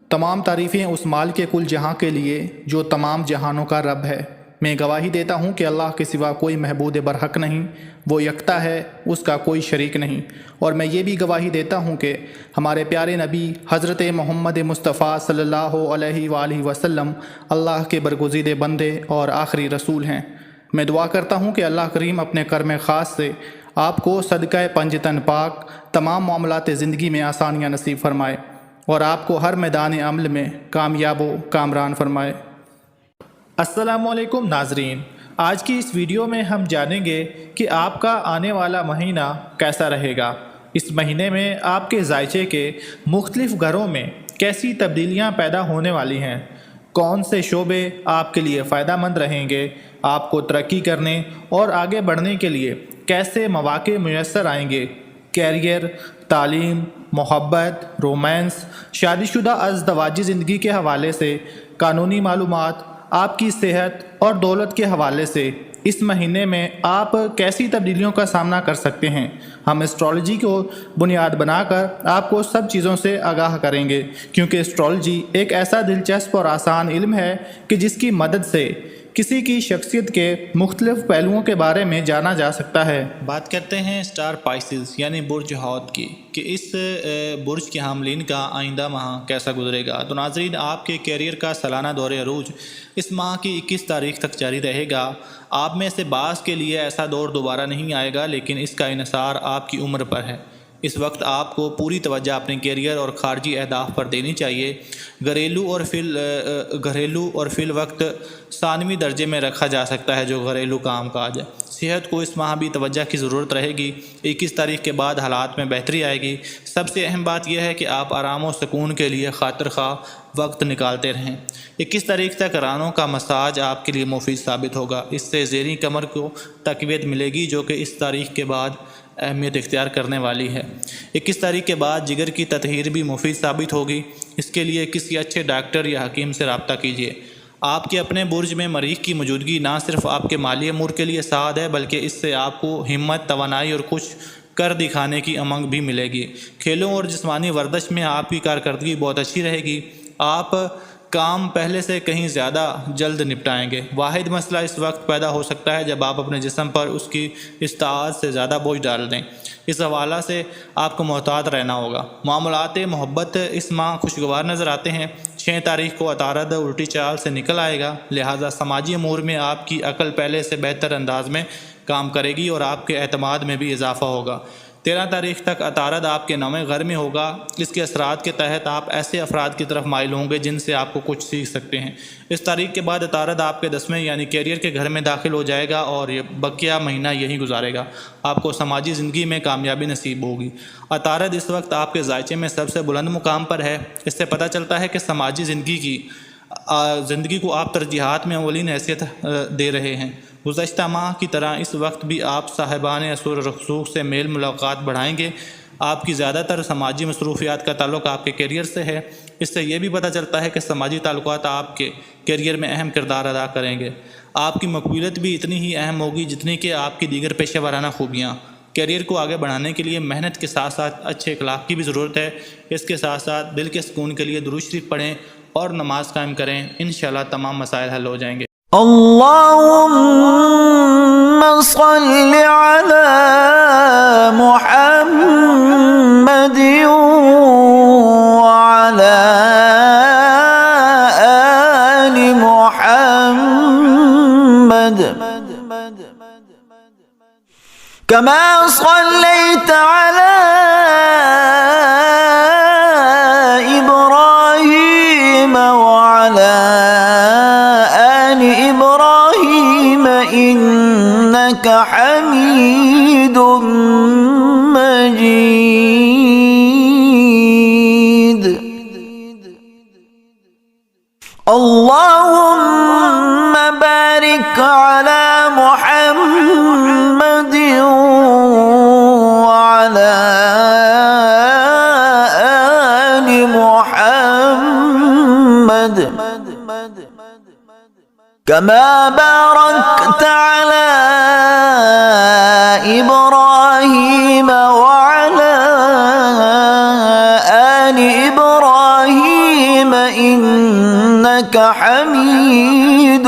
تمام تعریفیں اس مال کے کل جہاں کے لیے جو تمام جہانوں کا رب ہے۔ میں گواہی دیتا ہوں کہ اللہ کے سوا کوئی معبود برحق نہیں، وہ یکتا ہے، اس کا کوئی شریک نہیں۔ اور میں یہ بھی گواہی دیتا ہوں کہ ہمارے پیارے نبی حضرت محمد مصطفیٰ صلی اللہ علیہ وآلہ وسلم اللہ کے برگزیدہ بندے اور آخری رسول ہیں۔ میں دعا کرتا ہوں کہ اللہ کریم اپنے کرم خاص سے آپ کو صدقہ پنجتن پاک تمام معاملات زندگی میں آسانیاں نصیب فرمائے اور آپ کو ہر میدان عمل میں کامیاب و کامران فرمائے۔ السلام علیکم ناظرین، آج کی اس ویڈیو میں ہم جانیں گے کہ آپ کا آنے والا مہینہ کیسا رہے گا۔ اس مہینے میں آپ کے ذائچے کے مختلف گھروں میں کیسی تبدیلیاں پیدا ہونے والی ہیں، کون سے شعبے آپ کے لیے فائدہ مند رہیں گے، آپ کو ترقی کرنے اور آگے بڑھنے کے لیے کیسے مواقع میسر آئیں گے، کیریئر، تعلیم، محبت، رومانس، شادی شدہ ازدواجی زندگی کے حوالے سے، قانونی معلومات، آپ کی صحت اور دولت کے حوالے سے اس مہینے میں آپ کیسی تبدیلیوں کا سامنا کر سکتے ہیں۔ ہم اسٹرالوجی کو بنیاد بنا کر آپ کو سب چیزوں سے آگاہ کریں گے، کیونکہ اسٹرالوجی ایک ایسا دلچسپ اور آسان علم ہے کہ جس کی مدد سے کسی کی شخصیت کے مختلف پہلوؤں کے بارے میں جانا جا سکتا ہے۔ بات کرتے ہیں اسٹار پائسز یعنی برج حوت کی، کہ اس برج کے حاملین کا آئندہ ماہ کیسا گزرے گا۔ تو ناظرین، آپ کے کیریئر کا سالانہ دور عروج اس ماہ کی 21 تاریخ تک جاری رہے گا۔ آپ میں سے بعض کے لیے ایسا دور دوبارہ نہیں آئے گا، لیکن اس کا انحصار آپ کی عمر پر ہے۔ اس وقت آپ کو پوری توجہ اپنے کیریئر اور خارجی اہداف پر دینی چاہیے۔ گھریلو اور فی الوقت ثانوی درجے میں رکھا جا سکتا ہے جو گھریلو کام کاج ہے۔ صحت کو اس ماہ بھی توجہ کی ضرورت رہے گی۔ 21 تاریخ کے بعد حالات میں بہتری آئے گی۔ سب سے اہم بات یہ ہے کہ آپ آرام و سکون کے لیے خاطر خواہ وقت نکالتے رہیں۔ 21 تاریخ تک رانوں کا مساج آپ کے لیے مفید ثابت ہوگا۔ اس سے زیریں کمر کو تقویت ملے گی جو کہ اس تاریخ کے بعد اہمیت اختیار کرنے والی ہے۔ 21 تاریخ کے بعد جگر کی تطہیر بھی مفید ثابت ہوگی۔ اس کے لیے کسی اچھے ڈاکٹر یا حکیم سے رابطہ کیجیے۔ آپ کے اپنے برج میں مریخ کی موجودگی نہ صرف آپ کے مالی امور کے لیے سعد ہے، بلکہ اس سے آپ کو ہمت، توانائی اور کچھ کر دکھانے کی امنگ بھی ملے گی۔ کھیلوں اور جسمانی ورزش میں آپ کی کارکردگی بہت اچھی رہے گی۔ آپ کام پہلے سے کہیں زیادہ جلد نپٹائیں گے۔ واحد مسئلہ اس وقت پیدا ہو سکتا ہے جب آپ اپنے جسم پر اس کی استطاعت سے زیادہ بوجھ ڈال دیں۔ اس حوالہ سے آپ کو محتاط رہنا ہوگا۔ معاملات محبت اس ماہ خوشگوار نظر آتے ہیں۔ 6 تاریخ کو عطارد الٹی چال سے نکل آئے گا، لہٰذا سماجی امور میں آپ کی عقل پہلے سے بہتر انداز میں کام کرے گی اور آپ کے اعتماد میں بھی اضافہ ہوگا۔ 13 تاریخ تک عطارد آپ کے 9ویں گھر میں ہوگا۔ اس کے اثرات کے تحت آپ ایسے افراد کی طرف مائل ہوں گے جن سے آپ کو کچھ سیکھ سکتے ہیں۔ اس تاریخ کے بعد عطارد آپ کے 10ویں یعنی کیریئر کے گھر میں داخل ہو جائے گا اور یہ بقیہ مہینہ یہی گزارے گا۔ آپ کو سماجی زندگی میں کامیابی نصیب ہوگی۔ عطارد اس وقت آپ کے ذائچے میں سب سے بلند مقام پر ہے۔ اس سے پتہ چلتا ہے کہ سماجی زندگی کو آپ ترجیحات میں اولین حیثیت دے رہے ہیں۔ گزشتہ ماہ کی طرح اس وقت بھی آپ صاحبان اثر و رسوخ سے میل ملاقات بڑھائیں گے۔ آپ کی زیادہ تر سماجی مصروفیات کا تعلق آپ کے کیریئر سے ہے۔ اس سے یہ بھی پتہ چلتا ہے کہ سماجی تعلقات آپ کے کیریئر میں اہم کردار ادا کریں گے۔ آپ کی مقبولیت بھی اتنی ہی اہم ہوگی جتنی کہ آپ کی دیگر پیشہ ورانہ خوبیاں۔ کیریئر کو آگے بڑھانے کے لیے محنت کے ساتھ ساتھ اچھے اخلاق کی بھی ضرورت ہے۔ اس کے ساتھ ساتھ دل کے سکون کے لیے درود شریف پڑھیں اور نماز قائم کریں۔ انشاءاللہ تمام مسائل حل ہو جائیں گے۔ اللهم صل على محمد وعلى آل محمد كما صليت على إبراهيم وعلى آل إبراهيم إنك حميد مجيد اللهم بارك على محمد وعلى آل محمد كما باركت على إبراهيم وعلى آل إبراهيم إنك حميد